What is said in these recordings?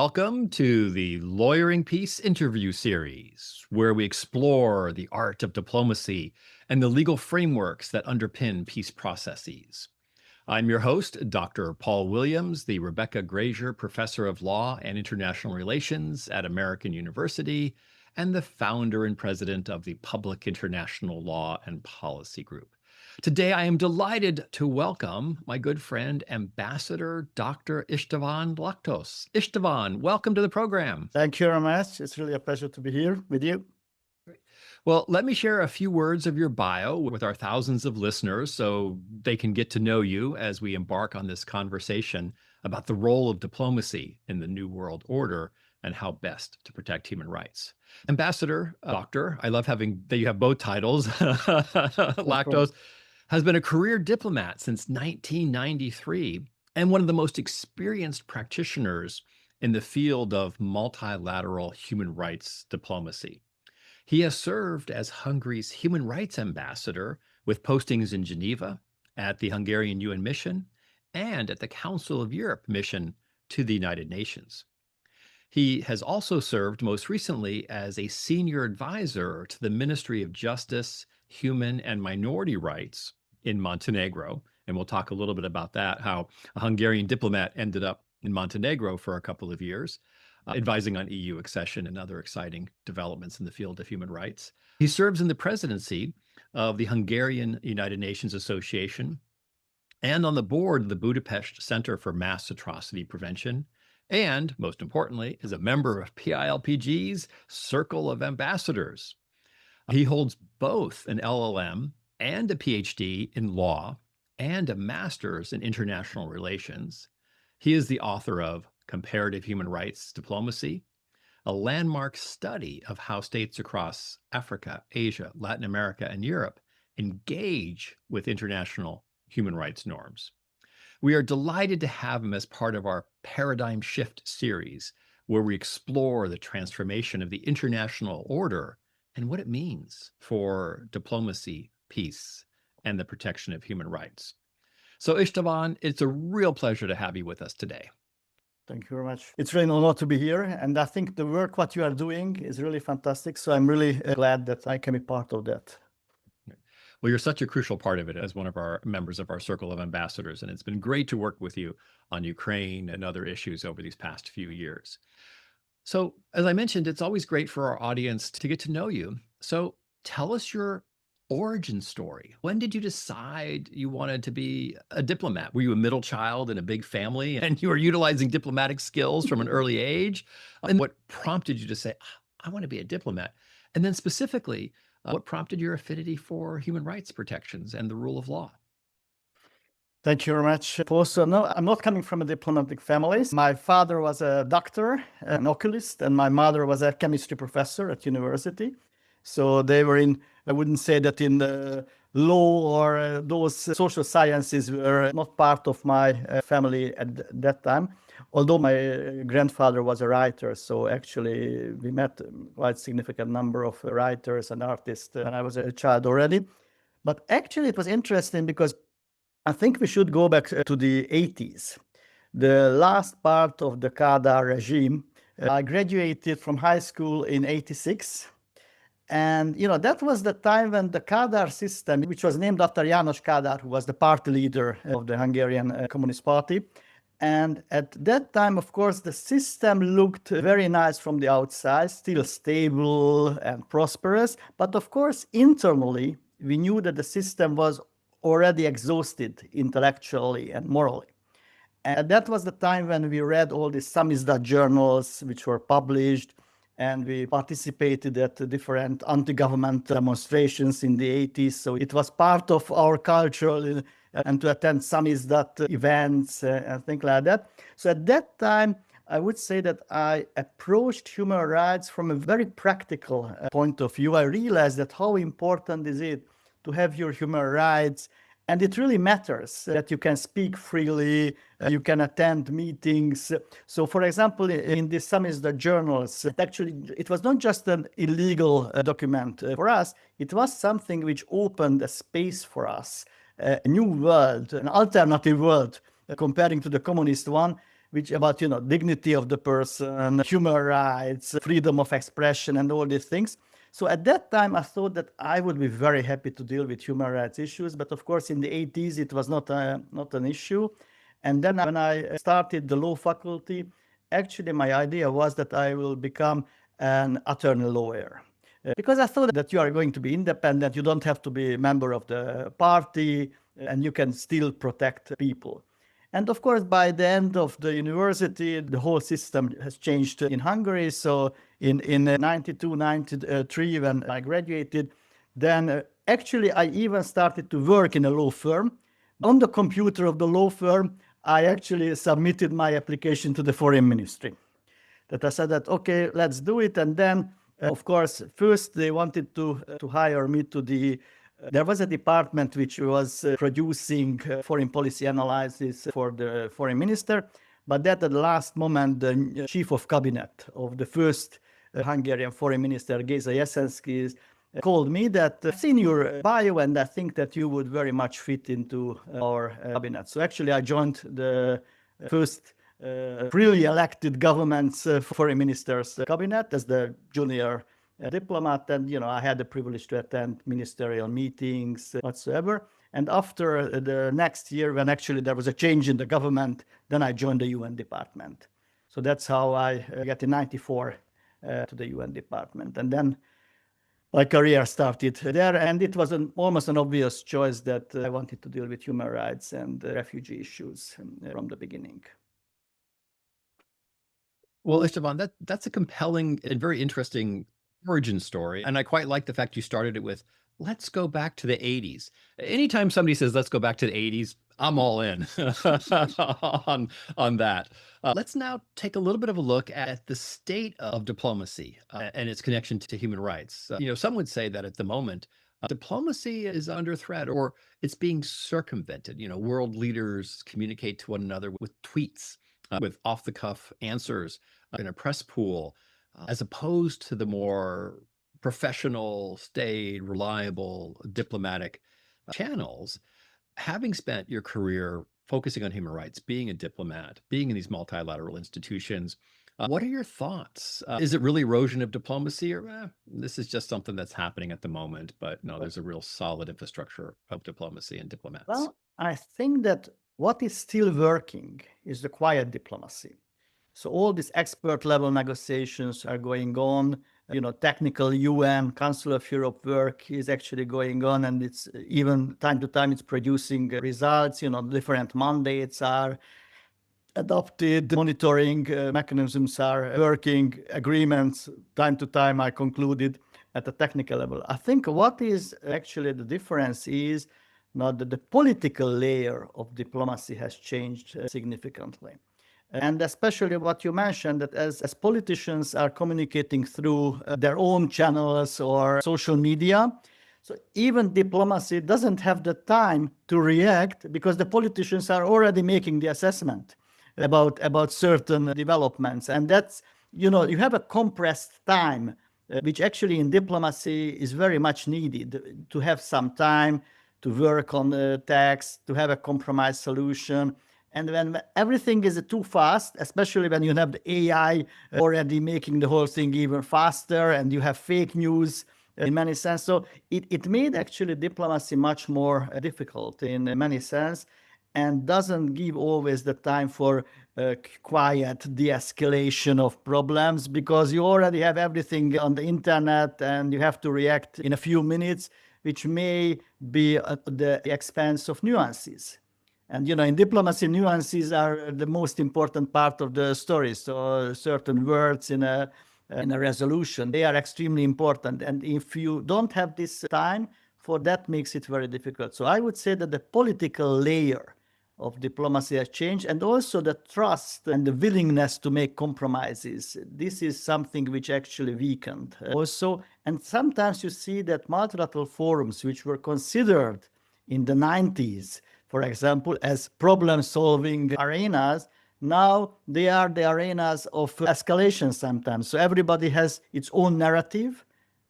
Welcome to the Lawyering Peace interview series, where we explore the art of diplomacy and the legal frameworks that underpin peace processes. I'm your host, Dr. Paul Williams, the Rebecca Grazier Professor of Law and International Relations at American University, and the founder and president of the Public International Law and Policy Group. Today, I am delighted to welcome my good friend, Ambassador Dr. István Lakatos. István, welcome to the program. Thank you very much. It's really a pleasure to be here with you. Well, let me share a few words of your bio with our thousands of listeners so they can get to know you as we embark on this conversation about the role of diplomacy in the New World Order and how best to protect human rights. Ambassador, Doctor, I love having that you have both titles. Lakatos has been a career diplomat since 1993 and one of the most experienced practitioners in the field of multilateral human rights diplomacy. He has served as Hungary's human rights ambassador with postings in Geneva, at the Hungarian UN mission, and at the Council of Europe mission to the United Nations. He has also served most recently as a senior advisor to the Ministry of Justice, Human and Minority Rights in Montenegro. And we'll talk a little bit about that, how a Hungarian diplomat ended up in Montenegro for a couple of years, advising on EU accession and other exciting developments in the field of human rights. He serves in the presidency of the Hungarian United Nations Association and on the board of the Budapest Center for Mass Atrocity Prevention, and most importantly, is a member of PILPG's Circle of Ambassadors. He holds both an LLM and a PhD in law and a master's in international relations. He is the author of Comparative Human Rights Diplomacy, a landmark study of how states across Africa, Asia, Latin America, and Europe engage with international human rights norms. We are delighted to have him as part of our Paradigm Shift series, where we explore the transformation of the international order and what it means for diplomacy, peace, and the protection of human rights. So István, it's a real pleasure to have you with us today. Thank you very much. It's really an honor to be here. And I think the work what you are doing is really fantastic. So I'm really glad that I can be part of that. Well, you're such a crucial part of it as one of our members of our Circle of Ambassadors. And it's been great to work with you on Ukraine and other issues over these past few years. So as I mentioned, it's always great for our audience to get to know you. So tell us your origin story. When did you decide you wanted to be a diplomat? Were you a middle child in a big family and you were utilizing diplomatic skills from an early age? And what prompted you to say, I want to be a diplomat? And then specifically, what prompted your affinity for human rights protections and the rule of law? Thank you very much, Paul. So no, I'm not coming from a diplomatic family. My father was a doctor, an oculist, and my mother was a chemistry professor at university. So they were in, I wouldn't say that in the law or those social sciences were not part of my family at that time. Although my grandfather was a writer, so actually we met quite a significant number of writers and artists when I was a child already. But actually it was interesting because I think we should go back to the 80s, the last part of the Kadar regime. I graduated from high school in 86. And, that was the time when the Kadar system, which was named after János Kadar, who was the party leader of the Hungarian Communist Party. And at that time, of course, the system looked very nice from the outside, still stable and prosperous. But of course, internally, we knew that the system was already exhausted intellectually and morally. And that was the time when we read all the samizdat journals which were published, and we participated at different anti-government demonstrations in the 80s. So it was part of our culture and to attend samizdat events and things like that. So at that time, I would say that I approached human rights from a very practical point of view. I realized that how important is it to have your human rights. And it really matters that you can speak freely, you can attend meetings. So, for example, in the samizdat journals, actually, it was not just an illegal document for us. It was something which opened a space for us, a new world, an alternative world comparing to the communist one, which about, dignity of the person, human rights, freedom of expression, and all these things. So at that time, I thought that I would be very happy to deal with human rights issues. But of course, in the 80s, it was not an issue. And then when I started the law faculty, actually, my idea was that I will become an attorney lawyer. Because I thought that you are going to be independent, you don't have to be a member of the party, and you can still protect people. And of course, by the end of the university, the whole system has changed in Hungary. So in 92, 93, when I graduated, then actually I even started to work in a law firm. On the computer of the law firm, I actually submitted my application to the foreign ministry. That I said that, okay, let's do it. And then, of course, first they wanted to hire me to there was a department which was producing foreign policy analysis for the foreign minister. But that at the last moment, the chief of cabinet of the first Hungarian foreign minister, Géza Jeszenszky, called me that I've seen your bio and I think that you would very much fit into our cabinet. So actually I joined the first really elected government's foreign minister's cabinet as the junior diplomat. And, I had the privilege to attend ministerial meetings whatsoever. And after the next year, when actually there was a change in the government, then I joined the UN department. So that's how I got in 94 to the UN department. And then my career started there, and it was almost an obvious choice that I wanted to deal with human rights and refugee issues from the beginning. Well, István, that's a compelling and very interesting origin story. And I quite like the fact you started it with, let's go back to the 80s. Anytime somebody says, let's go back to the 80s, I'm all in on that. Let's now take a little bit of a look at the state of diplomacy and its connection to human rights. Some would say that at the moment, diplomacy is under threat or it's being circumvented. World leaders communicate to one another with tweets, with off-the-cuff answers in a press pool, as opposed to the more professional, staid, reliable diplomatic channels. Having spent your career focusing on human rights, being a diplomat, being in these multilateral institutions, what are your thoughts? Is it really erosion of diplomacy, or this is just something that's happening at the moment, but no, there's a real solid infrastructure of diplomacy and diplomats? Well, I think that what is still working is the quiet diplomacy. So all these expert level negotiations are going on. Technical UN, Council of Europe work is actually going on, and it's even time to time it's producing results. Different mandates are adopted, monitoring mechanisms are working, agreements time to time are concluded at the technical level. I think what is actually the difference is not that the political layer of diplomacy has changed significantly. And especially what you mentioned, that as politicians are communicating through their own channels or social media, so even diplomacy doesn't have the time to react because the politicians are already making the assessment about certain developments. And that's, you have a compressed time, which actually in diplomacy is very much needed to have some time to work on the text, to have a compromise solution. And when everything is too fast, especially when you have the AI already making the whole thing even faster and you have fake news in many sense. So it made actually diplomacy much more difficult in many sense and doesn't give always the time for quiet de-escalation of problems because you already have everything on the internet and you have to react in a few minutes, which may be at the expense of nuances. And, in diplomacy, nuances are the most important part of the story. So certain words in a resolution, they are extremely important. And if you don't have this time, for that makes it very difficult. So I would say that the political layer of diplomacy has changed, and also the trust and the willingness to make compromises. This is something which actually weakened also. And sometimes you see that multilateral forums, which were considered in the 90s, for example, as problem-solving arenas, now they are the arenas of escalation sometimes. So everybody has its own narrative,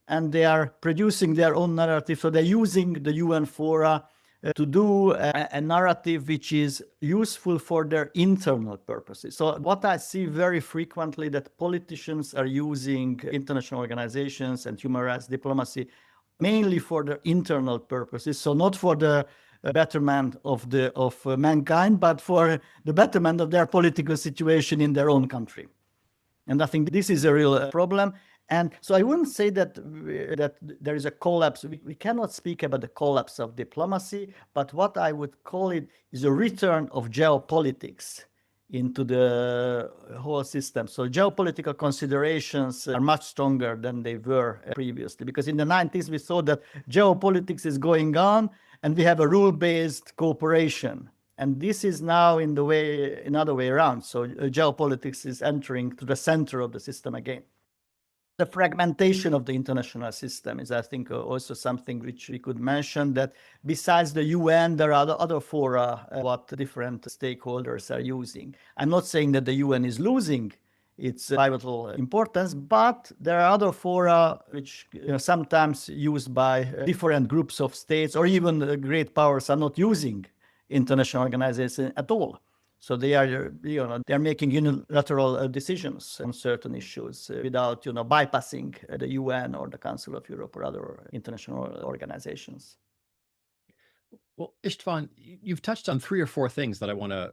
and they are producing their own narrative. So they're using the UN fora to do a narrative which is useful for their internal purposes. So what I see very frequently that politicians are using international organizations and human rights diplomacy mainly for their internal purposes. So not for the betterment of mankind, but for the betterment of their political situation in their own country. And I think this is a real problem. And so I wouldn't say that there is a collapse. We cannot speak about the collapse of diplomacy, but what I would call it is a return of geopolitics into the whole system. So geopolitical considerations are much stronger than they were previously, because in the 90s we saw that geopolitics is going on and we have a rule-based cooperation. And this is now another way around. So geopolitics is entering to the center of the system again. The fragmentation of the international system is, I think, also something which we could mention, that besides the UN, there are other fora what different stakeholders are using. I'm not saying that the UN is losing its pivotal importance, but there are other fora which sometimes used by different groups of states, or even great powers are not using international organizations at all. So they are, they're making unilateral decisions on certain issues without, bypassing the UN or the Council of Europe or other international organizations. Well, István, you've touched on 3 or 4 things that I want to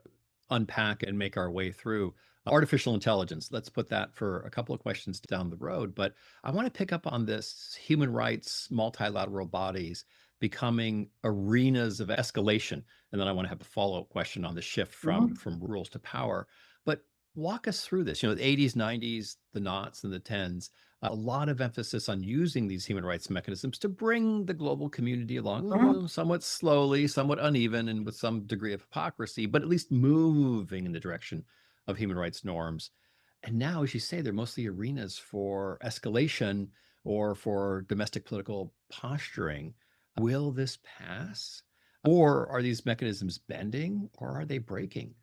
unpack and make our way through. Artificial intelligence, let's put that for a couple of questions down the road. But I want to pick up on this human rights, multilateral bodies becoming arenas of escalation. And then I want to have a follow-up question on the shift from rules to power. But walk us through this. The 80s, 90s, the noughts, and the tens, a lot of emphasis on using these human rights mechanisms to bring the global community along, somewhat slowly, somewhat uneven, and with some degree of hypocrisy, but at least moving in the direction of human rights norms. And now, as you say, they're mostly arenas for escalation or for domestic political posturing. Will this pass? Or are these mechanisms bending, or are they breaking?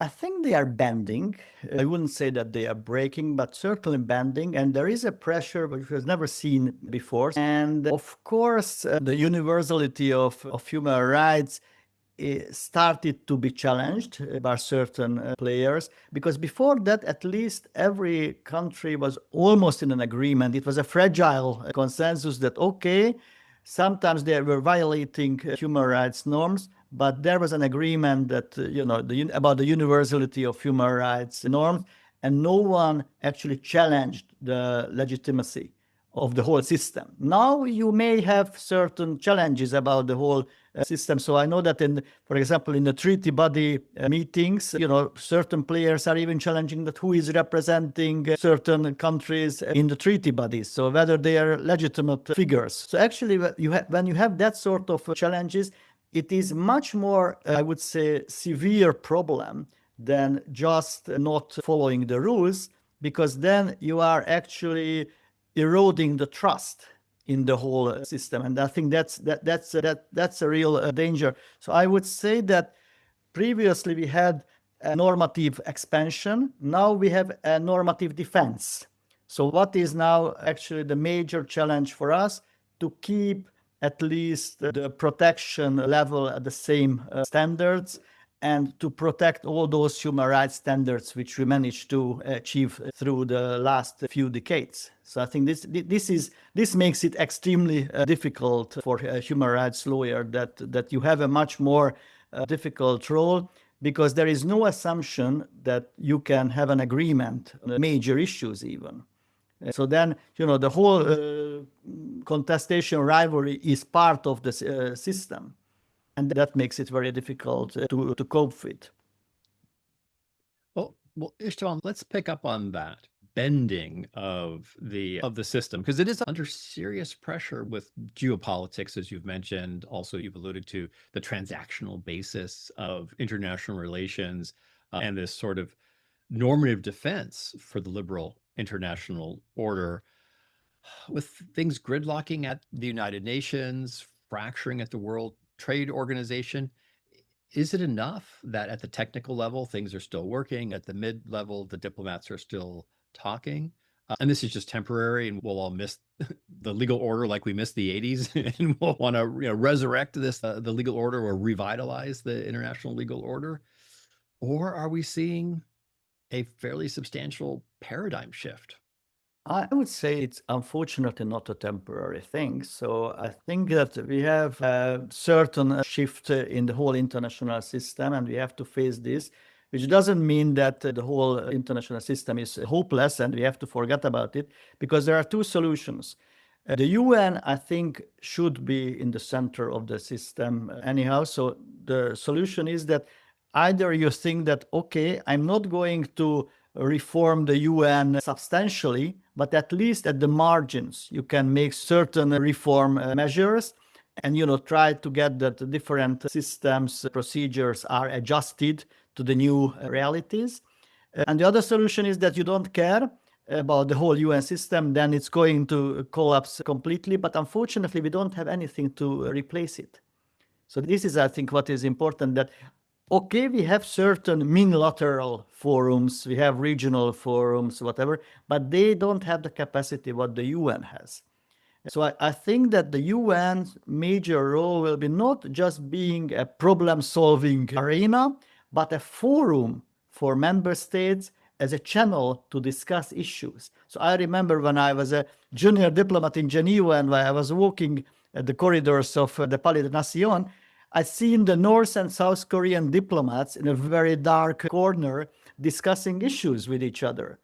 I think they are bending. I wouldn't say that they are breaking, but certainly bending. And there is a pressure which was never seen before. And of course, the universality of human rights started to be challenged by certain players, because before that, at least every country was almost in an agreement. It was a fragile consensus that, okay, sometimes they were violating human rights norms, but there was an agreement that, about the universality of human rights norms, and no one actually challenged the legitimacy of the whole system. Now you may have certain challenges about the whole system. So I know that for example, in the treaty body meetings, certain players are even challenging that who is representing certain countries in the treaty bodies. So whether they are legitimate figures. So actually, when you have that sort of challenges, it is much more, I would say, severe problem than just not following the rules, because then you are actually eroding the trust in the whole system. And I think that's a real danger. So I would say that previously we had a normative expansion. Now we have a normative defense. So what is now actually the major challenge for us? To keep at least the protection level at the same standards, and to protect all those human rights standards which we managed to achieve through the last few decades. So I think this makes it extremely difficult for a human rights lawyer, that you have a much more difficult role, because there is no assumption that you can have an agreement on major issues even. So then, the whole contestation rivalry is part of the system. And that makes it very difficult to cope with. Well, Ishtvan, let's pick up on that bending of the system, because it is under serious pressure with geopolitics, as you've mentioned. Also, you've alluded to the transactional basis of international relations and this sort of normative defense for the liberal international order, with things gridlocking at the United Nations, fracturing at the World Trade Organization. Is it enough that at the technical level, things are still working? At the mid-level, the diplomats are still talking? And this is just temporary, and we'll all miss the legal order like we missed the 80s and we'll want to resurrect the legal order or revitalize the international legal order? Or are we seeing a fairly substantial paradigm shift? I would say it's unfortunately not a temporary thing. So I think that we have a certain shift in the whole international system, and we have to face this, which doesn't mean that the whole international system is hopeless and we have to forget about it, because there are two solutions. The UN, I think, should be in the center of the system anyhow. So the solution is that either you think that, okay, I'm not going to reform the UN substantially, but at least at the margins, you can make certain reform measures and try to get that the different systems, procedures are adjusted to the new realities. And the other solution is that you don't care about the whole UN system, then it's going to collapse completely. But unfortunately, we don't have anything to replace it. So this is, I think, what is important, that okay, we have certain unilateral forums, we have regional forums, whatever, but they don't have the capacity what the UN has. So I think that the UN's major role will be not just being a problem-solving arena, but a forum for member states as a channel to discuss issues. So I remember when I was a junior diplomat in Geneva and when I was walking at the corridors of the Palais des Nations, I seen the North and South Korean diplomats in a very dark corner discussing issues with each other.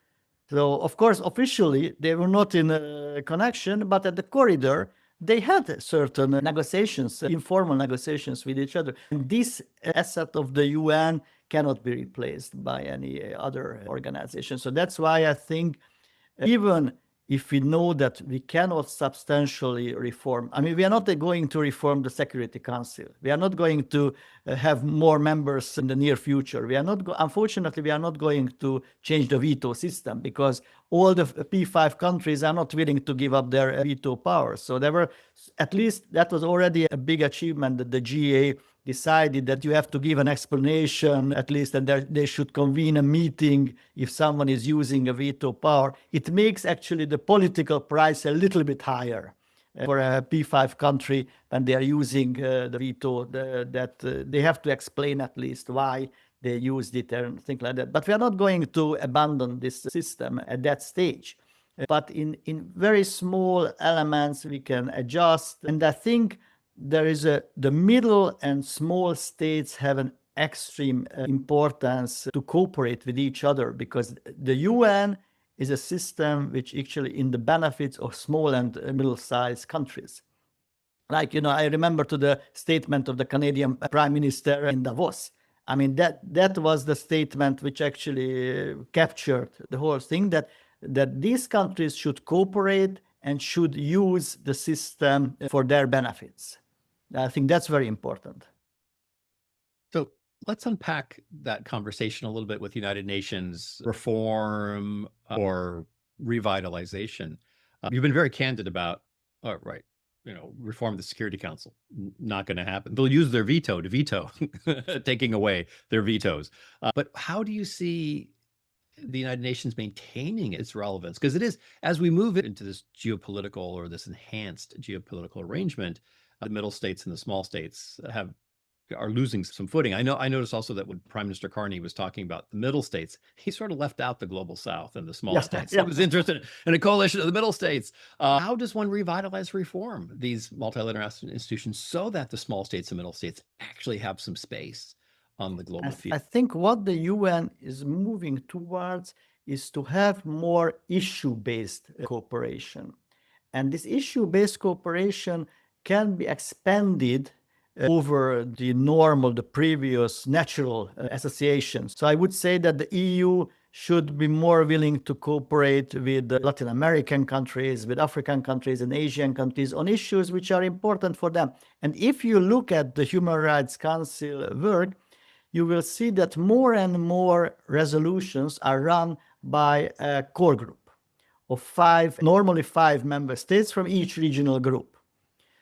So, of course, officially, they were not in a connection, but at the corridor, they had certain negotiations, informal negotiations with each other. And this asset of the UN cannot be replaced by any other organization. So that's why I think even if we know that we cannot substantially reform, I mean, we are not going to reform the Security Council. We are not going to have more members in the near future. We are not, unfortunately, we are not going to change the veto system because all the P5 countries are not willing to give up their veto power. So there were, at least that was already a big achievement that the GA decided that you have to give an explanation at least, and they should convene a meeting if someone is using a veto power. It makes actually the political price a little bit higher for a P5 country when they are using the veto, that they have to explain at least why they used it and things like that. But we are not going to abandon this system at that stage. But in very small elements, we can adjust. And I think there is the middle and small states have an extreme importance to cooperate with each other, because the UN is a system which actually in the benefits of small and middle-sized countries. Like, I remember to the statement of the Canadian Prime Minister in Davos. I mean, that was the statement which actually captured the whole thing, that these countries should cooperate and should use the system for their benefits. I think that's very important. So let's unpack that conversation a little bit with United Nations reform or revitalization. You've been very candid about, right, reform the Security Council. Not going to happen. They'll use their veto to veto, taking away their vetoes. But how do you see the United Nations maintaining its relevance? Because it is, as we move into this geopolitical or this enhanced geopolitical arrangement, the middle states and the small states are losing some footing. I noticed also that when Prime Minister Carney was talking about the middle states, he sort of left out the global south and the small states. He was interested in a coalition of the middle states. How does one revitalize, reform these multilateral institutions so that the small states and middle states actually have some space on the global field? I think what the UN is moving towards is to have more issue-based cooperation. And this issue-based cooperation can be expanded over the previous natural associations. So I would say that the EU should be more willing to cooperate with Latin American countries, with African countries and Asian countries on issues which are important for them. And if you look at the Human Rights Council work, you will see that more and more resolutions are run by a core group of normally five member states from each regional group.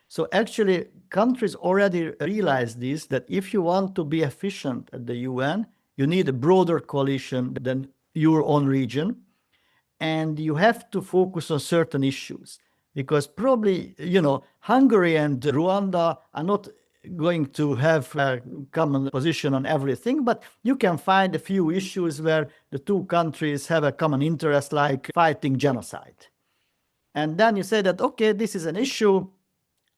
So actually, countries already realize this, that if you want to be efficient at the UN, you need a broader coalition than your own region, and you have to focus on certain issues. because probably, Hungary and Rwanda are not going to have a common position on everything, but you can find a few issues where the two countries have a common interest, like fighting genocide. And then you say that, okay, this is an issue,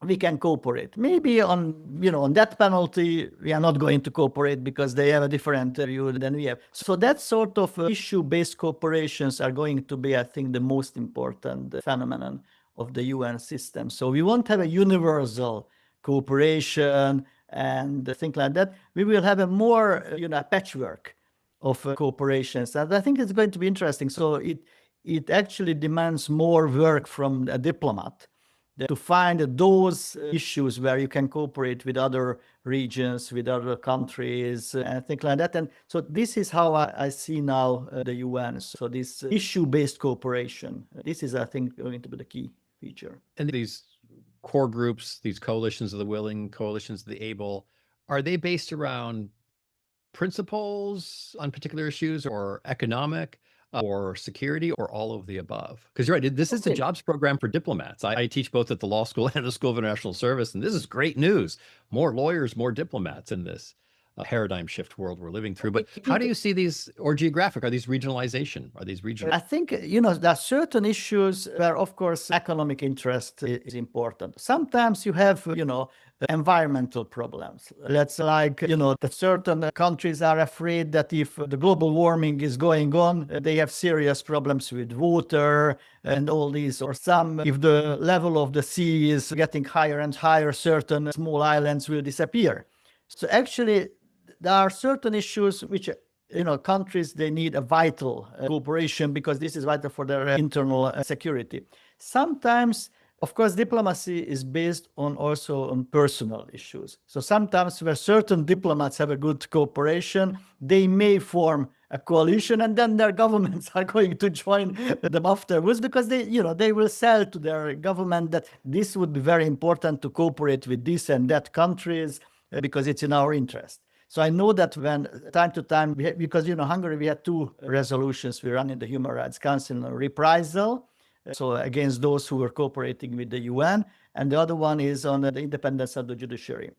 we can cooperate. Maybe on that penalty, we are not going to cooperate because they have a different view than we have. So that sort of issue-based cooperations are going to be, I think, the most important phenomenon of the UN system. So we won't have a universal cooperation and things like that. We will have a more, patchwork of cooperations. And I think it's going to be interesting. So it actually demands more work from a diplomat to find those issues where you can cooperate with other regions, with other countries, and things like that. And so this is how I see now the UN. So this issue-based cooperation, this is, I think, going to be the key feature. And these core groups, these coalitions of the willing, coalitions of the able, are they based around principles on particular issues or economic or security or all of the above? Because you're right, this is a jobs program for diplomats. I teach both at the law school and the School of International Service, and this is great news. More lawyers, more diplomats in this paradigm shift world we're living through. But how do you see these, or geographic, are these regionalization? Are these regional? I think, there are certain issues where, of course, economic interest is important. Sometimes you have, environmental problems. That's like, that certain countries are afraid that if the global warming is going on, they have serious problems with water and all these, or some, if the level of the sea is getting higher and higher, certain small islands will disappear. So actually, there are certain issues which, countries, they need a vital cooperation because this is vital for their internal security. Sometimes, of course, diplomacy is based also on personal issues. So sometimes where certain diplomats have a good cooperation, they may form a coalition, and then their governments are going to join them afterwards because they will sell to their government that this would be very important to cooperate with this and that countries because it's in our interest. So I know that when time to time, because, Hungary, we had two resolutions we run in the Human Rights Council on reprisal, so against those who were cooperating with the UN, and the other one is on the independence of the judiciary.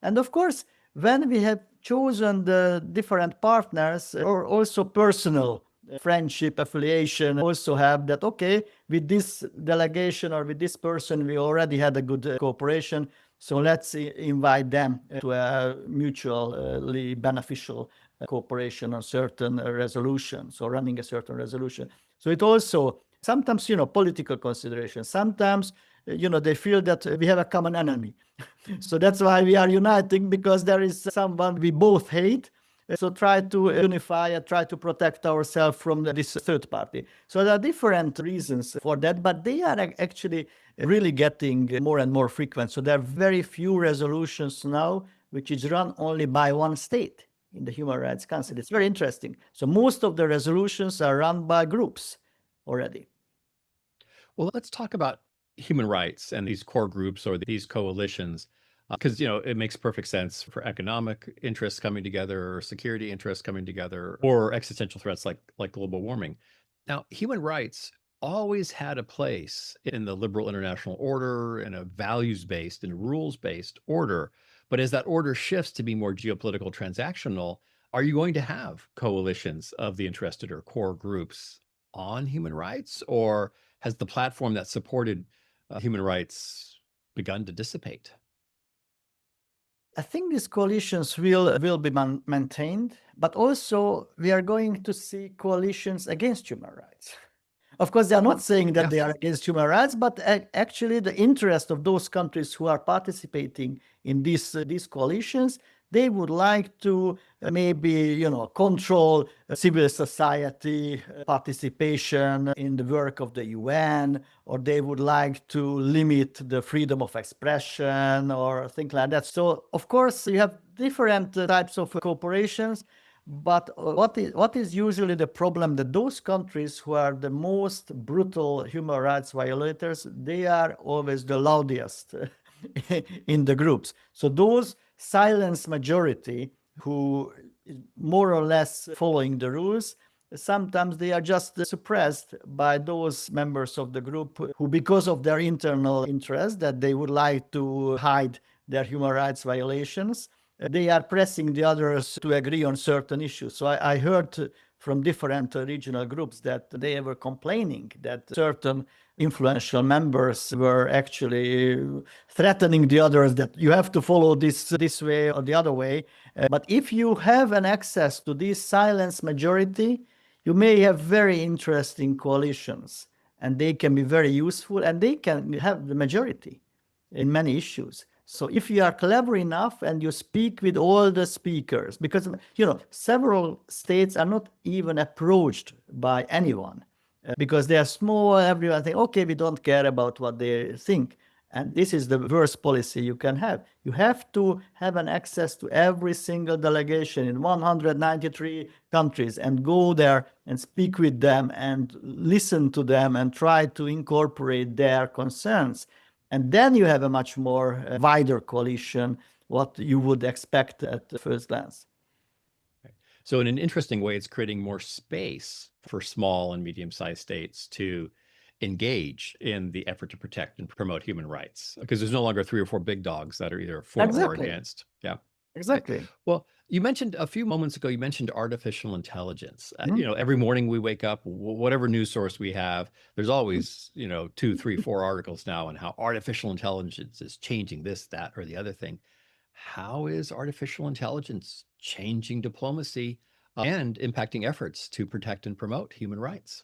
And of course, when we have chosen the different partners, or also personal friendship affiliation, also have that, okay, with this delegation or with this person, we already had a good cooperation. So let's invite them to a mutually beneficial cooperation on certain resolutions or running a certain resolution. So it also, sometimes, political considerations. Sometimes, they feel that we have a common enemy. So that's why we are uniting, because there is someone we both hate. So try to unify and try to protect ourselves from this third party. So there are different reasons for that, but they are actually really getting more and more frequent. So there are very few resolutions now which is run only by one state in the Human Rights Council. It's very interesting. So most of the resolutions are run by groups already. Well, let's talk about human rights and these core groups or these coalitions, because it makes perfect sense for economic interests coming together, or security interests coming together, or existential threats like global warming. Now, human rights always had a place in the liberal international order, in a values-based and rules-based order. But as that order shifts to be more geopolitical, transactional, are you going to have coalitions of the interested or core groups on human rights, or has the platform that supported human rights begun to dissipate? I think these coalitions will be maintained, but also we are going to see coalitions against human rights. Of course, they are not saying that they are against human rights, but actually the interest of those countries who are participating in these coalitions, they would like to maybe, control civil society participation in the work of the UN, or they would like to limit the freedom of expression or things like that. So, of course, you have different types of cooperations. But what is usually the problem, that those countries who are the most brutal human rights violators, they are always the loudest in the groups. So those silent majority who is more or less following the rules, sometimes they are just suppressed by those members of the group who, because of their internal interest that they would like to hide their human rights violations, they are pressing the others to agree on certain issues. So I heard from different regional groups that they were complaining that certain influential members were actually threatening the others that you have to follow this way or the other way. But if you have an access to this silent majority, you may have very interesting coalitions, and they can be very useful, and they can have the majority in many issues. So if you are clever enough and you speak with all the speakers, because several states are not even approached by anyone because they are small, everyone think, okay, we don't care about what they think. And this is the worst policy you can have. You have to have an access to every single delegation in 193 countries and go there and speak with them and listen to them and try to incorporate their concerns. And then you have a much more wider coalition, what you would expect at the first glance. So in an interesting way, it's creating more space for small and medium-sized states to engage in the effort to protect and promote human rights, because there's no longer 3 or 4 big dogs that are either for or Exactly. against. Yeah. Exactly. Well, you mentioned a few moments ago, you mentioned artificial intelligence. Mhm. Every morning we wake up, whatever news source we have, there's always, 2, 3, 4 articles now on how artificial intelligence is changing this, that, or the other thing. How is artificial intelligence changing diplomacy and impacting efforts to protect and promote human rights?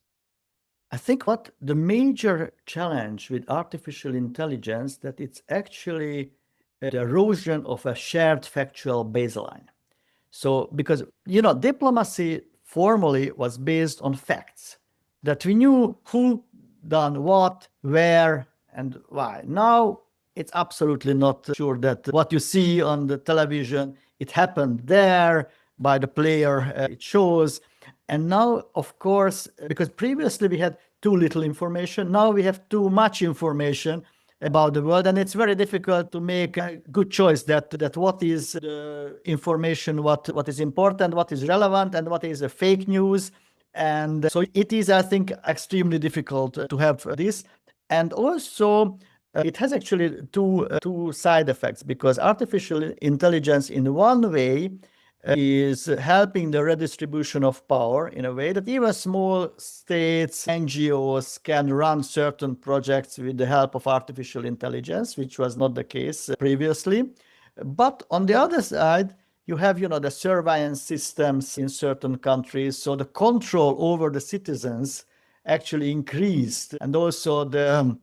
I think what the major challenge with artificial intelligence that it's actually the erosion of a shared factual baseline. So because diplomacy formally was based on facts that we knew who done what, where, and why. Now it's absolutely not sure that what you see on the television it happened there by the player it shows. And now, of course, because previously we had too little information, now we have too much information about the world, and it's very difficult to make a good choice that what is the information, what is important, what is relevant, and what is a fake news. And so it is, I think, extremely difficult to have this. And also, it has actually two side effects, because artificial intelligence, in one way, is helping the redistribution of power in a way that even small states, NGOs can run certain projects with the help of artificial intelligence, which was not the case previously. But on the other side, you have, the surveillance systems in certain countries. So the control over the citizens actually increased. And also the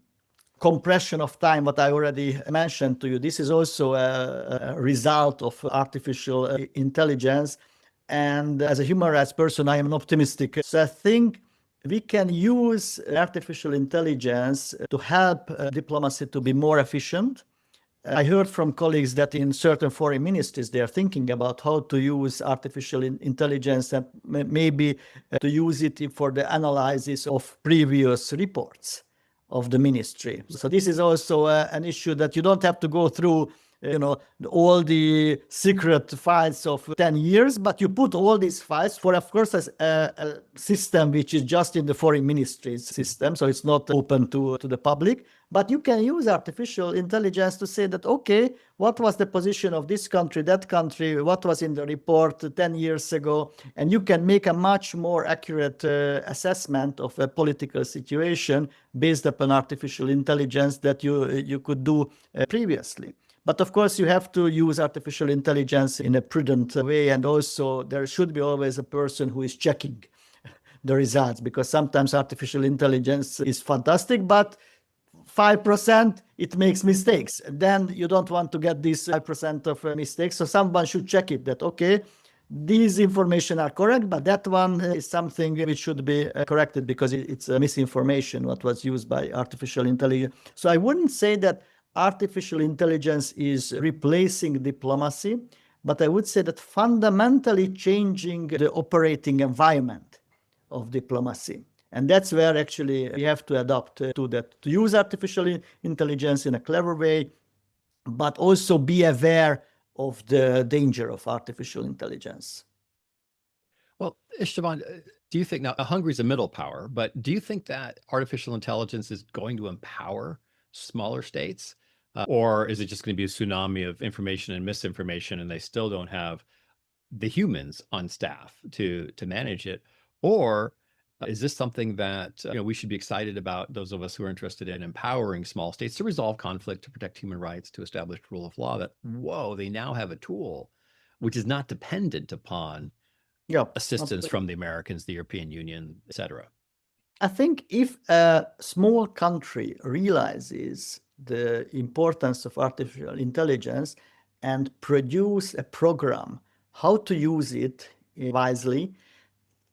compression of time, what I already mentioned to you. This is also a result of artificial intelligence. And as a human rights person, I am optimistic. So I think we can use artificial intelligence to help diplomacy to be more efficient. I heard from colleagues that in certain foreign ministries, they are thinking about how to use artificial intelligence and maybe to use it for the analysis of previous reports of the ministry. So this is also an issue that you don't have to go through all the secret files of 10 years, but you put all these files for, of course, a system which is just in the foreign ministry's system, so it's not open to the public. But you can use artificial intelligence to say that, okay, what was the position of this country, that country, what was in the report 10 years ago, and you can make a much more accurate assessment of a political situation based upon artificial intelligence that you could do previously. But of course, you have to use artificial intelligence in a prudent way, and also there should be always a person who is checking the results, because sometimes artificial intelligence is fantastic, but 5% it makes mistakes. Then you don't want to get this 5% of mistakes. So someone should check it that, okay, these information are correct, but that one is something which should be corrected because it's a misinformation what was used by artificial intelligence. So I wouldn't say that artificial intelligence is replacing diplomacy, but I would say that fundamentally changing the operating environment of diplomacy. And that's where actually we have to adapt to that, to use artificial intelligence in a clever way, but also be aware of the danger of artificial intelligence. Well, Istvan, Do you think now Hungary's a middle power, but do you think that artificial intelligence is going to empower smaller states? Or is it just going to be a tsunami of information and misinformation and they still don't have the humans on staff to manage it? Or is this something that we should be excited about, those of us who are interested in empowering small states to resolve conflict, to protect human rights, to establish rule of law, that, whoa, they now have a tool which is not dependent upon Yeah, assistance absolutely. from the Americans, the European Union, etc. I think if a small country realizes the importance of artificial intelligence and produce a program how to use it wisely,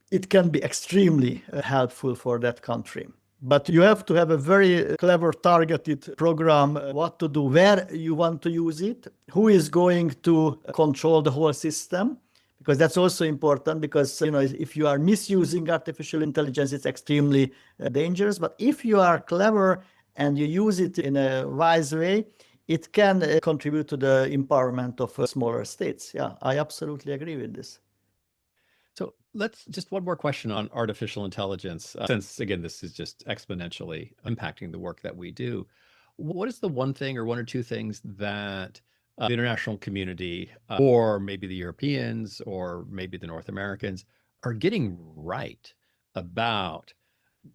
it can be extremely helpful for that country. But you have to have a very clever targeted program, what to do, where you want to use it, who is going to control the whole system, because that's also important, because if you are misusing artificial intelligence, it's extremely dangerous. But if you are clever and you use it in a wise way, it can contribute to the empowerment of smaller states. Yeah, I absolutely agree with this. So let's just one more question on artificial intelligence, since again, this is just exponentially impacting the work that we do. What is the one thing or one or two things that the international community, or maybe the Europeans, or maybe the North Americans, are getting right about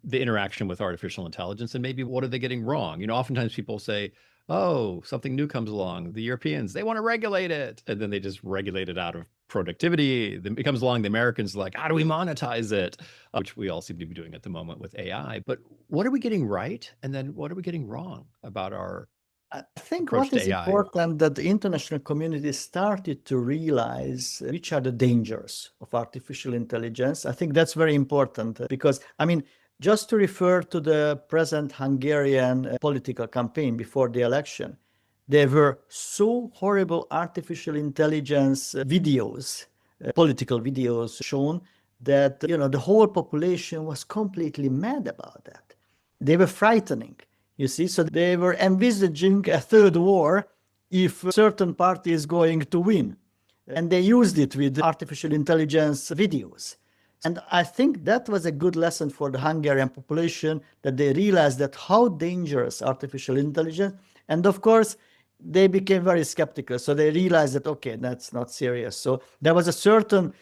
the interaction with artificial intelligence, and maybe what are they getting wrong? Oftentimes people say, oh, something new comes along, the Europeans, they want to regulate it, and then they just regulate it out of productivity. Then it comes along, the Americans like, how do we monetize it, which we all seem to be doing at the moment with AI. But what are we getting right, and then what are we getting wrong about our I think approach what to is AI? important that the international community started to realize which are the dangers of artificial intelligence. I think that's very important because, I mean, just to refer to the present Hungarian political campaign before the election, there were so horrible artificial intelligence videos, political videos shown that, the whole population was completely mad about that. They were frightening. You see, so they were envisaging a third war if a certain party is going to win. And they used it with artificial intelligence videos. And I think that was a good lesson for the Hungarian population, that they realized that how dangerous artificial intelligence. And of course, they became very skeptical. So they realized that, okay, that's not serious. So there was a certain,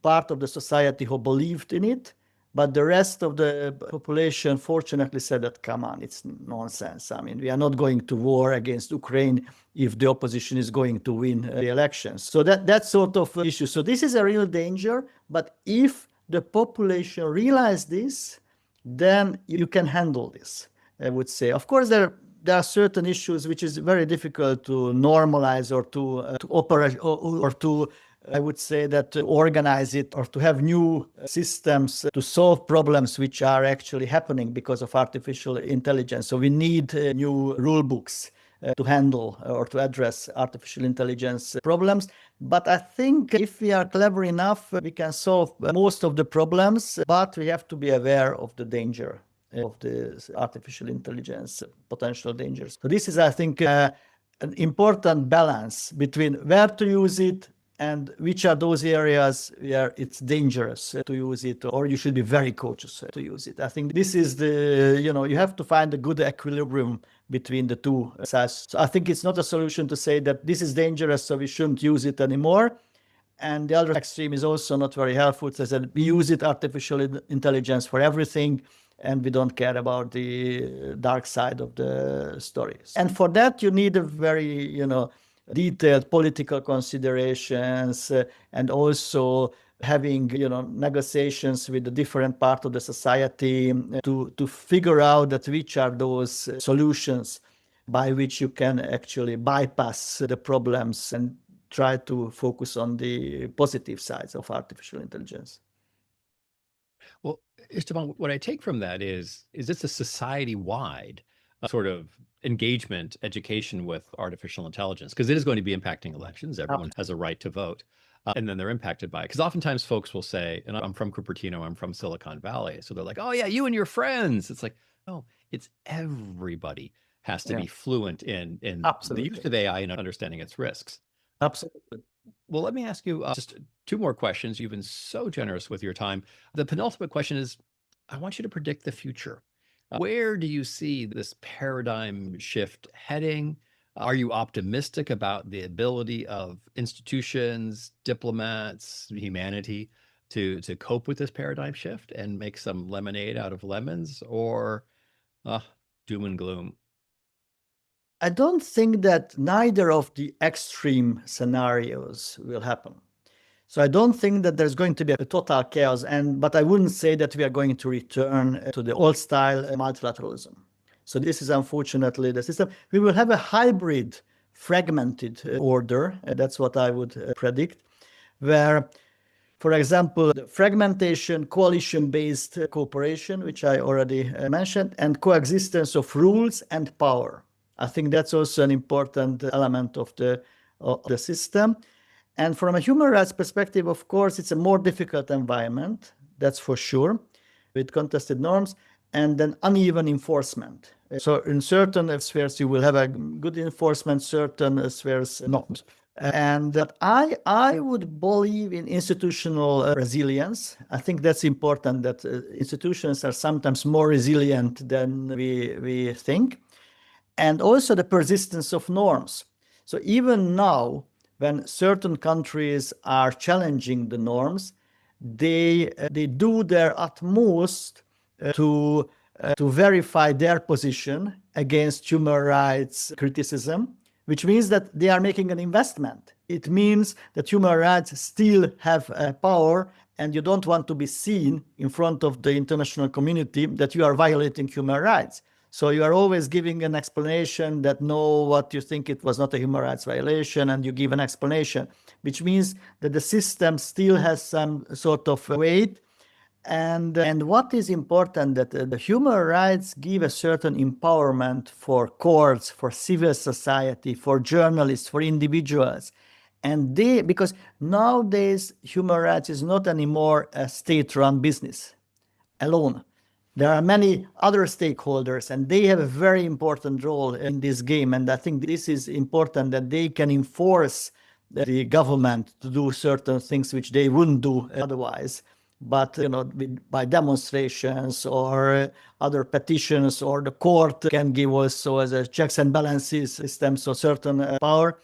part of the society who believed in it. But the rest of the population fortunately said that, come on, it's nonsense. I mean, we are not going to war against Ukraine if the opposition is going to win the elections. So that's sort of issue. So this is a real danger. But if the population realize this, then you can handle this, I would say. Of course, there are certain issues which is very difficult to normalize or to operate or to, I would say, that to organize it or to have new systems to solve problems which are actually happening because of artificial intelligence. So we need new rule books to handle or to address artificial intelligence problems. But I think if we are clever enough, we can solve most of the problems, but we have to be aware of the danger of the artificial intelligence potential dangers. So this is, I think, an important balance between where to use it and which are those areas where it's dangerous to use it, or you should be very cautious to use it. I think this is you have to find a good equilibrium between the two sides. So I think it's not a solution to say that this is dangerous, so we shouldn't use it anymore. And the other extreme is also not very helpful. It says that we use it, artificial intelligence, for everything, and we don't care about the dark side of the stories. And for that, you need a very, detailed political considerations and also having, negotiations with the different part of the society to figure out that which are those solutions by which you can actually bypass the problems and try to focus on the positive sides of artificial intelligence. Well, Esteban, what I take from that is it's a society-wide sort of engagement, education with artificial intelligence, because it is going to be impacting elections. Everyone has a right to vote, and then they're impacted by it. Because oftentimes folks will say, and I'm from Cupertino, I'm from Silicon Valley, so they're like, "Oh yeah, you and your friends." It's like, no, it's everybody has to Yeah, be fluent in the use absolutely. of AI and understanding its risks. Absolutely. Well, let me ask you just Two more questions. You've been so generous with your time. The penultimate question is, I want you to predict the future. Where do you see this paradigm shift heading? Are you optimistic about the ability of institutions, diplomats, humanity to cope with this paradigm shift and make some lemonade out of lemons, or uh, doom and gloom? I don't think that neither of the extreme scenarios will happen. So I don't think that there's going to be a total chaos, but I wouldn't say that we are going to return to the old style multilateralism. So this is unfortunately the system. We will have a hybrid, fragmented order. That's what I would predict, where, for example, the fragmentation, coalition-based cooperation, which I already mentioned, and coexistence of rules and power. I think that's also an important element of the system. And from a human rights perspective, of course, it's a more difficult environment, that's for sure, with contested norms and then uneven enforcement. So in certain spheres, you will have a good enforcement, certain spheres not. And that I would believe in institutional resilience. I think that's important, that institutions are sometimes more resilient than we think. And also the persistence of norms. So even now, when certain countries are challenging the norms, they do their utmost to verify their position against human rights criticism, which means that they are making an investment. It means that human rights still have power, and you don't want to be seen in front of the international community that you are violating human rights. So you are always giving an explanation that no, what you think it was not a human rights violation, and you give an explanation, which means that the system still has some sort of weight. And what is important, that the human rights give a certain empowerment for courts, for civil society, for journalists, for individuals. And because nowadays human rights is not anymore a state-run business alone. There are many other stakeholders, and they have a very important role in this game. And I think this is important, that they can enforce the government to do certain things which they wouldn't do otherwise. But by demonstrations or other petitions, or the court can give also as a checks and balances system, so certain power.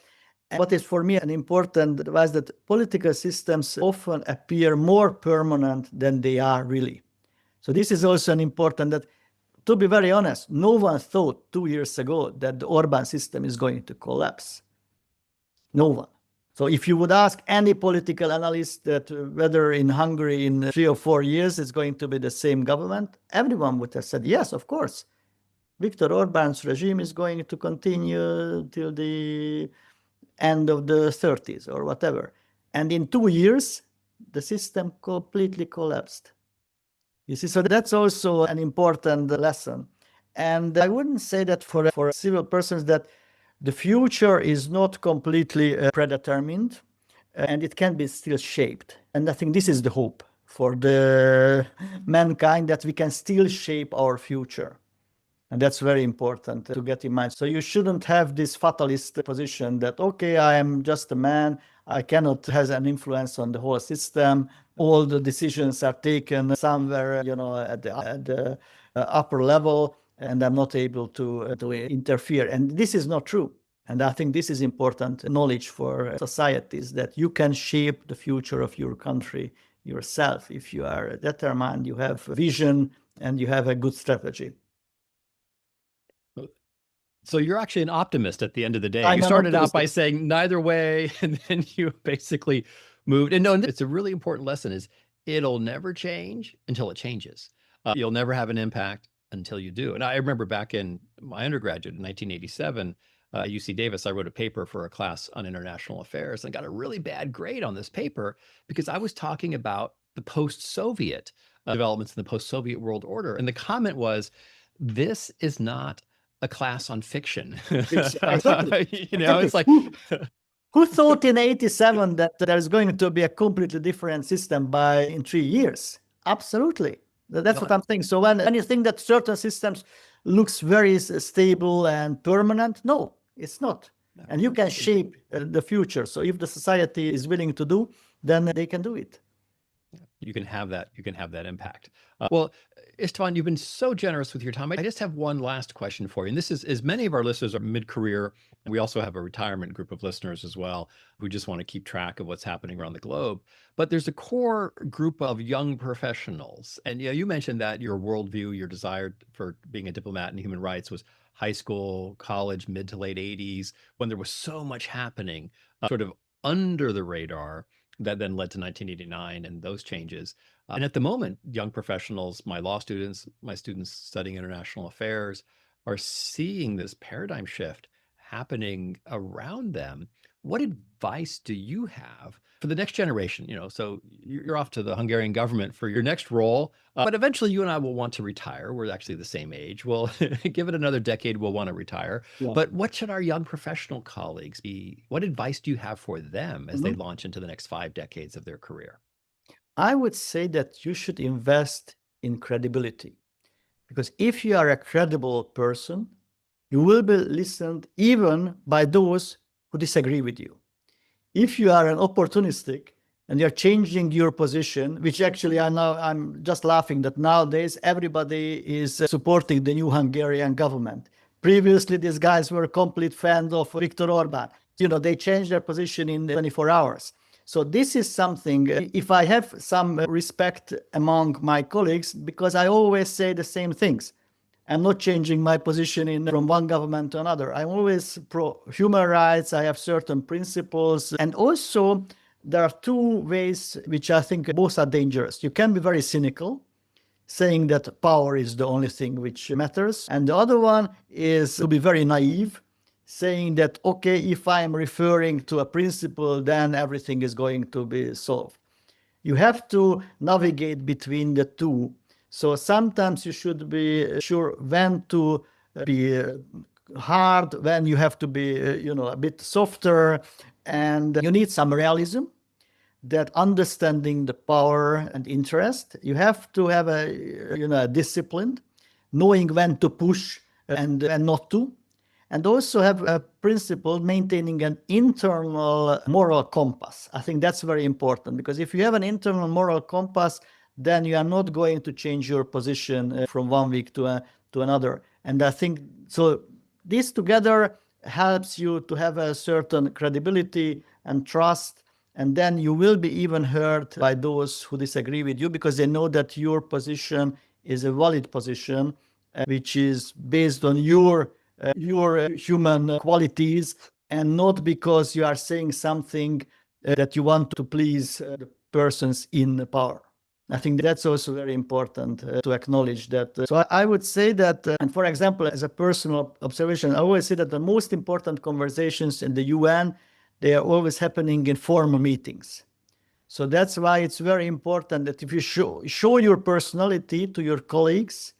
And what is for me an important advice, that political systems often appear more permanent than they are really. So this is also an important, that, to be very honest, no one thought 2 years ago that the Orban system is going to collapse. No one. So if you would ask any political analyst that whether in Hungary in 3 or 4 years it's going to be the same government, everyone would have said, yes, of course. Viktor Orban's regime is going to continue till the end of the 30s or whatever. And in 2 years, the system completely collapsed. You see, so that's also an important lesson. And I wouldn't say that for civil persons that the future is not completely predetermined, and it can be still shaped. And I think this is the hope for the mankind, that we can still shape our future. And that's very important to get in mind. So you shouldn't have this fatalist position that, okay, I am just a man, I cannot have an influence on the whole system. All the decisions are taken somewhere, at the upper level, and I'm not able to interfere. And this is not true. And I think this is important knowledge for societies, that you can shape the future of your country yourself if you are determined, you have vision, and you have a good strategy. So you're actually an optimist at the end of the day. I'm You an started out optimist. by saying neither way, and then you basically moved. And no, it's a really important lesson, is it'll never change until it changes. You'll never have an impact until you do. And I remember back in my undergraduate in 1987, UC Davis, I wrote a paper for a class on international affairs, and got a really bad grade on this paper because I was talking about the post-Soviet developments in the post-Soviet world order. And the comment was, this is not a class on fiction. Exactly. It's like, who thought in 87 that there's going to be a completely different system in 3 years? Absolutely. That's what I'm saying. So when you think that certain systems looks very stable and permanent, no, it's not. And you can shape the future. So if the society is willing to do, then they can do it. You can have that. You can have that impact. Well, Istvan, you've been so generous with your time. I just have one last question for you. And this is, as many of our listeners are mid-career, we also have a retirement group of listeners as well who just want to keep track of what's happening around the globe. But there's a core group of young professionals. And you mentioned that your worldview, your desire for being a diplomat in human rights was high school, college, mid to late 80s, when there was so much happening, sort of under the radar that then led to 1989 and those changes. And at the moment, young professionals, my law students, my students studying international affairs, are seeing this paradigm shift happening around them. What advice do you have for the next generation? So you're off to the Hungarian government for your next role, but eventually you and I will want to retire. We're actually the same age. Well, give it another decade, we'll want to retire. Yeah. But what should our young professional colleagues be? What advice do you have for them as they launch into the next 5 decades of their career? I would say that you should invest in credibility, because if you are a credible person, you will be listened even by those who disagree with you. If you are an opportunistic and you're changing your position, which actually I'm just laughing that nowadays everybody is supporting the new Hungarian government. Previously, these guys were complete fans of Viktor Orban. They changed their position in 24 hours. So this is something, if I have some respect among my colleagues, because I always say the same things. I'm not changing my position from one government to another. I'm always pro human rights. I have certain principles. And also, there are two ways which I think both are dangerous. You can be very cynical, saying that power is the only thing which matters. And the other one is to be very naive, saying that, okay, if I'm referring to a principle, then everything is going to be solved. You have to navigate between the two. So sometimes you should be sure when to be hard, when you have to be, a bit softer, and you need some realism, that understanding the power and interest. You have to have a discipline, knowing when to push and not to. And also have a principle, maintaining an internal moral compass. I think that's very important, because if you have an internal moral compass, then you are not going to change your position from one week to another. And I think so this together helps you to have a certain credibility and trust, and then you will be even heard by those who disagree with you, because they know that your position is a valid position, which is based on your human qualities, and not because you are saying something that you want to please the persons in power. I think that's also very important to acknowledge that. So I would say that, and for example, as a personal observation, I always say that the most important conversations in the UN, they are always happening in formal meetings. So that's why it's very important that if you show your personality to your colleagues,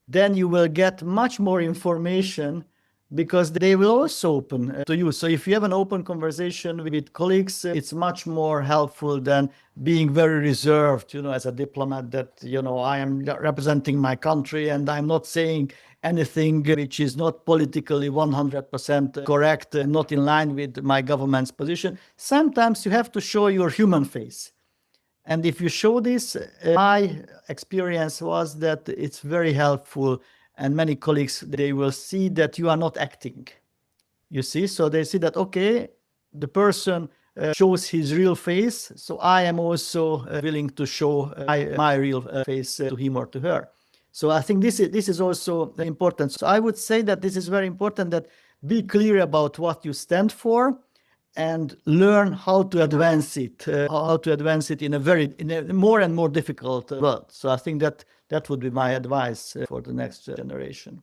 then you will get much more information, because they will also open to you. So if you have an open conversation with colleagues, it's much more helpful than being very reserved, as a diplomat, that, I am representing my country and I'm not saying anything which is not politically 100% correct and not in line with my government's position. Sometimes you have to show your human face. And if you show this, my experience was that it's very helpful, and many colleagues, they will see that you are not acting. You see, so they see that, okay, the person shows his real face, so I am also willing to show my real face to him or to her. So I think this is also important. So I would say that this is very important, that be clear about what you stand for, and learn how to advance it, in a more and more difficult world. So I think that would be my advice for the next generation.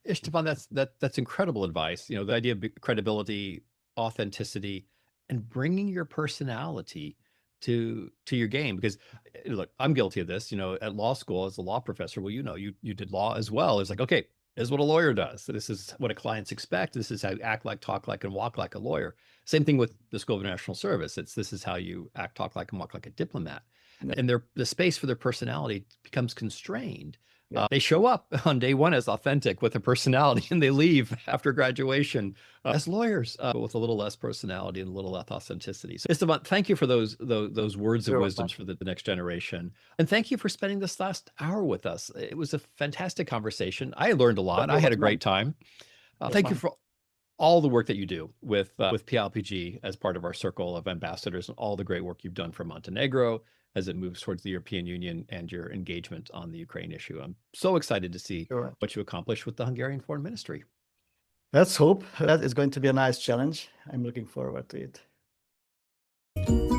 Istvan, that's incredible advice. The idea of credibility, authenticity, and bringing your personality to your game. Because look, I'm guilty of this. At law school as a law professor, well, you did law as well. It's like, okay, this is what a lawyer does. This is what clients expect. This is how you act like, talk like, and walk like a lawyer. Same thing with the School of International Service. This is how you act, talk like, and walk like a diplomat. And the space for their personality becomes constrained Yeah. They show up on day one as authentic with a personality, and they leave after graduation as lawyers with a little less personality and a little less authenticity. So, István, thank you for those words of Sure. wisdoms for the next generation, and thank you for spending this last hour with us. It was a fantastic conversation. I learned a lot. I It had was a mine. great time. It was Thank you mine. for all the work that you do with PLPG as part of our circle of ambassadors, and all the great work you've done for Montenegro as it moves towards the European Union, and your engagement on the Ukraine issue. I'm so excited to see Sure. what you accomplish with the Hungarian Foreign Ministry. Let's hope that is going to be a nice challenge. I'm looking forward to it.